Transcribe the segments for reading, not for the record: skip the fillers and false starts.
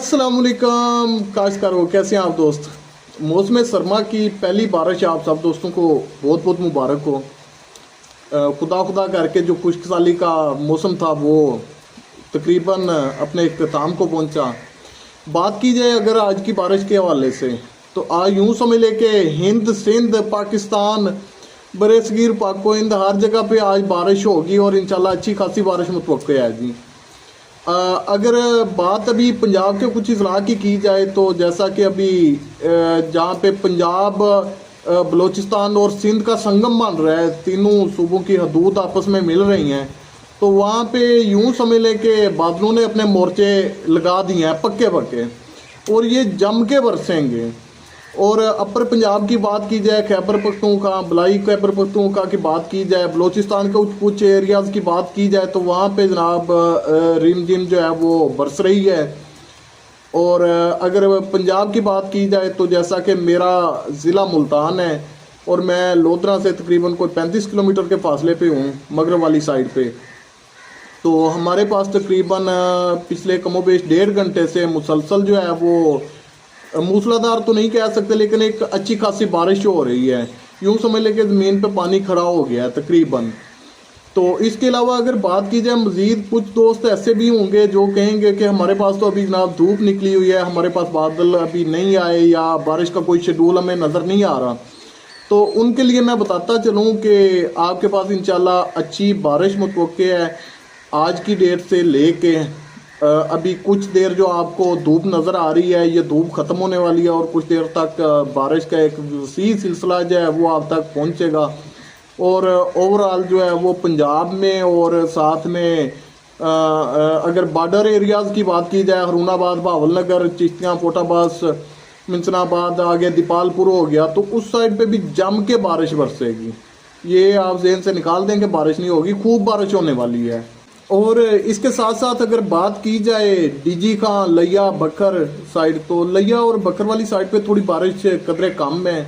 अस्सलाम वालेकुम काश्तकारों, कैसे हैं आप दोस्त। मौसम सरमा की पहली बारिश आप सब दोस्तों को बहुत बहुत मुबारक हो। खुदा खुदा करके जो खुशहाली का मौसम था वो तकरीबन अपने इख्तिताम को पहुंचा। बात की जाए अगर आज की बारिश के हवाले से, तो आज यूँ समझ ले कि हिंद सिंध पाकिस्तान बरसगीर पाको हिंद हर जगह पे आज बारिश होगी और इंशाल्लाह अच्छी खासी बारिश मुतवक्किल है जी। अगर बात अभी पंजाब के कुछ इजला की जाए तो जैसा कि अभी जहाँ पे पंजाब बलूचिस्तान और सिंध का संगम बन रहा है, तीनों सूबों की हदूद आपस में मिल रही हैं, तो वहाँ पे यूँ समझ लें कि बादलों ने अपने मोर्चे लगा दिए हैं पक्के पक्के और ये जम के बरसेंगे। और अपर पंजाब की बात की जाए, खैबर पख्तूनख्वा बलाई खैबर पख्तूनख्वा की बात की जाए, बलूचिस्तान के कुछ एरियाज़ की बात की जाए तो वहाँ पे जनाब रिमझिम जो है वो बरस रही है। और अगर पंजाब की बात की जाए तो जैसा कि मेरा ज़िला मुल्तान है और मैं लोधरा से तकरीबन कोई 35 किलोमीटर के फासले पे हूँ मगरब वाली साइड पे, तो हमारे पास तकरीबन पिछले कमोबेश 1.5 घंटे से मुसलसल जो है वो मूसलाधार तो नहीं कह सकते लेकिन एक अच्छी खासी बारिश हो रही है। यूँ समझ लें कि ज़मीन पे पानी खड़ा हो गया है तकरीबन। तो इसके अलावा अगर बात की जाए मज़ीद, कुछ दोस्त ऐसे भी होंगे जो कहेंगे कि हमारे पास तो अभी जनाब धूप निकली हुई है, हमारे पास बादल अभी नहीं आए या बारिश का कोई शेड्यूल हमें नज़र नहीं आ रहा। तो उनके लिए मैं बताता चलूँ कि आपके पास इंशाल्लाह अच्छी बारिश मुतवक्किल है आज की डेट से ले के अभी कुछ देर जो आपको धूप नज़र आ रही है, ये धूप ख़त्म होने वाली है और कुछ देर तक बारिश का एक वसी सिलसिला जो है वो आप तक पहुंचेगा। और ओवरऑल जो है वो पंजाब में और साथ में अगर बॉर्डर एरियाज़ की बात की जाए, हरूनाबाद बहावलनगर चिश्तियाँ पोटाबास मिंसनाबाद आगे दीपालपुर हो गया, तो उस साइड पे भी जम के बारिश बरसेगी। ये आप जहन से निकाल दें कि बारिश नहीं होगी, खूब बारिश होने वाली है। और इसके साथ साथ अगर बात की जाए डीजी खां लिया बकर साइड, तो लिया और बकर वाली साइड पे थोड़ी बारिश कदरे कम है।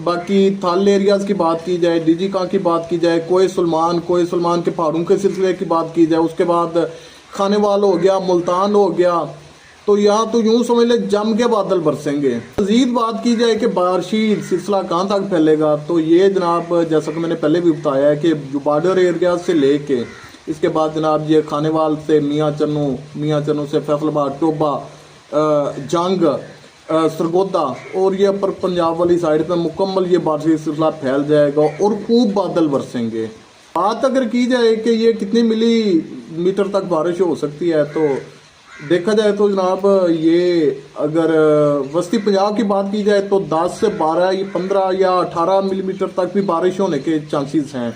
बाकी थाल एरियाज़ की बात की जाए, डीजी खां की बात की जाए, कोई सलमान के पहाड़ों के सिलसिले की बात की जाए, उसके बाद खानेवाल हो गया, मुल्तान हो गया, तो यहाँ तो यूँ समझ ले जम के बादल बरसेंगे। मज़ीद बात की जाए कि बारिशी सिलसिला कहाँ तक फैलेगा, तो ये जनाब जैसा कि मैंने पहले भी बताया है कि जो बॉर्डर एरियाज से लेके इसके बाद जनाब ये खानेवाल से मियाँ चन्नू से फैसलाबाद टोबा जंग सरगोदा और ये अपर पंजाब वाली साइड पे मुकम्मल ये बारिशी सिलसिला फैल जाएगा और खूब बादल बरसेंगे। बात अगर की जाए कि ये कितनी मिलीमीटर तक बारिश हो सकती है, तो देखा जाए तो जनाब ये अगर वस्ती पंजाब की बात की जाए तो 10 से 12 या 15 या 18 मिलीमीटर तक भी बारिश होने के चांसेस हैं।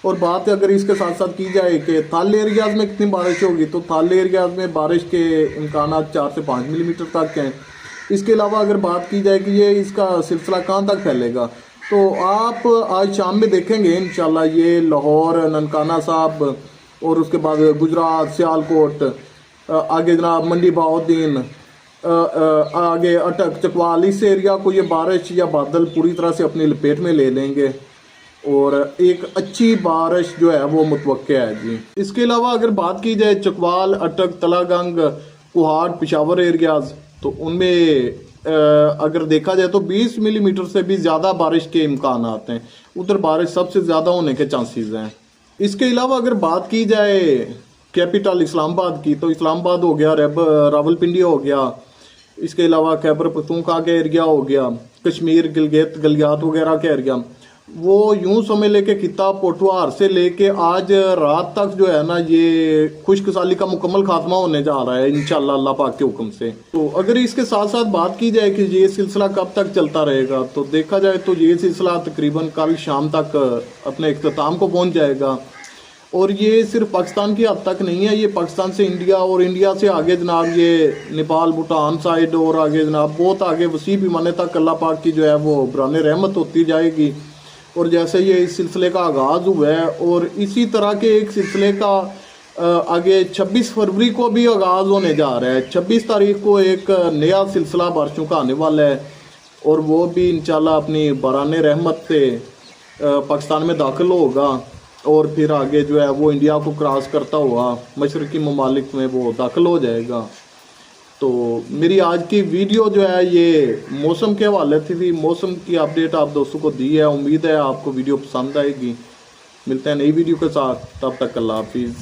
और बात अगर इसके साथ साथ की जाए कि थाल एरियाज़ में कितनी बारिश होगी, तो थाल एरियाज़ में बारिश के इम्कान 4 से 5 मिलीमीटर तक हैं। इसके अलावा अगर बात की जाए कि ये इसका सिलसिला कहाँ तक फैलेगा, तो आप आज शाम में देखेंगे इंशाल्लाह ये लाहौर ननकाना साहब और उसके बाद गुजरात सियालकोट आगे जनाब मंडी बहाउद्दीन आगे अटक चकवाल, इस एरिया को ये बारिश या बादल पूरी तरह से अपनी लपेट में ले लेंगे और एक अच्छी बारिश जो है वो मुतवक्किल है जी। इसके अलावा अगर बात की जाए चकवाल अटक तलागंग कुहाड़ पिशावर एरियाज़, तो उनमें अगर देखा जाए तो 20 मिलीमीटर से भी ज़्यादा बारिश के इम्कान आते हैं, उधर बारिश सबसे ज़्यादा होने के चांसेस हैं। इसके अलावा अगर बात की जाए कैपिटल इस्लामाबाद की, तो इस्लामाबाद हो गया, रावलपिंडी हो गया, इसके अलावा खैबर पख्तूनख्वा का एरिया हो गया, कश्मीर गिलगित गलियात वगैरह का एरिया, वो यूं समझ लेके खिता पोटवार से लेके आज रात तक जो है ना ये खुशकसाली का मुकम्मल खात्मा होने जा रहा है इंशाल्लाह अल्लाह पाक के हुक्म से। तो अगर इसके साथ साथ बात की जाए कि ये सिलसिला कब तक चलता रहेगा, तो देखा जाए तो ये सिलसिला तकरीबन कल शाम तक अपने इख्तिताम को पहुंच जाएगा। और ये सिर्फ पाकिस्तान की हद तक नहीं है, ये पाकिस्तान से इंडिया और इंडिया से आगे जनाब ये नेपाल भूटान साइड और आगे जनाब बहुत आगे वसी पैमाने तक अल्लाह पाक की जो है वो बराने रहमत होती जाएगी। और जैसे ये इस सिलसिले का आगाज़ हुआ है और इसी तरह के एक सिलसिले का आगे 26 फरवरी को भी आगाज़ होने जा रहा है। 26 तारीख को एक नया सिलसिला बारिशों का आने वाला है और वो भी इंशाल्लाह अपनी बराने रहमत से पाकिस्तान में दाखिल होगा और फिर आगे जो है वो इंडिया को क्रॉस करता हुआ मशरकी ममालिक में वो दाखिल हो जाएगा। तो मेरी आज की वीडियो जो है ये मौसम के हवाले थी मौसम की अपडेट आप दोस्तों को दी है। उम्मीद है आपको वीडियो पसंद आएगी। मिलते हैं नई वीडियो के साथ, तब तक अल्लाह हाफिज़।